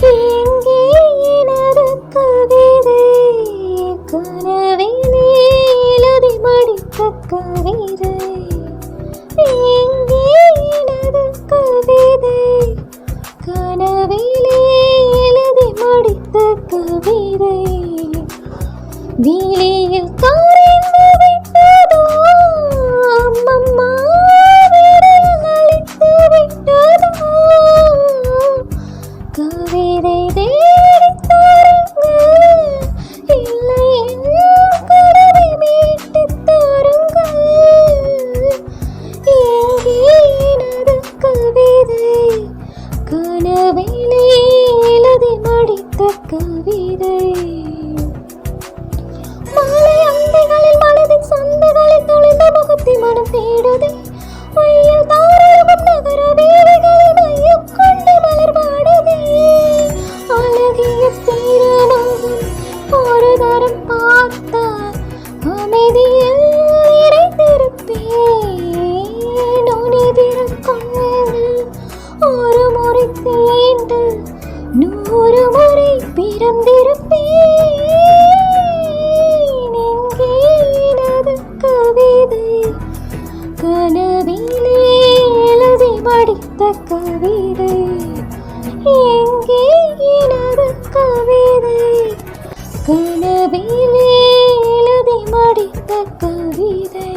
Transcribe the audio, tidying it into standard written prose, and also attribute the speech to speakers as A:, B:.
A: எங்கே எனது கவிதை கனவிலே எழுதி மடித்த கவிதை எங்கே எனது கவிதை கனவிலே எழுதி மடித்த கவிதை வீலியில் கரைந்து விட்டதோ அம்மம்மா விரல் அழித்து விட்டதோ கவிதை தேடித் தாருங்கள் இல்லை என் கனவை மீட்டுத் தாருங்கள் எங்கே எனது கவிதை கனவிலே எழுதி மடித்த கவிதை மாலை அந்தைகளில் மனதின் சந்தைகளில் தொலைந்த முகத்தை மனம் தேடுதே வெயில் தாராளம் நகர வீடுகளில் மையம் கொண்டு மலர் பாடுதே அழகிய திருநகம் ஒரு தரம் பார்த்தால் அமைதியில் நிறைந்திருப்பேன் நுனிதிரும் கொண்டு ஒரு முறை தீண்டு 100 முறை பிறந்திருப்பேன் எங்கே எனது கவிதை கனவிலே எழுதி மடித்த கவிதை எங்கே எனது கவிதை கனவிலே எழுதி மடித்த கவிதை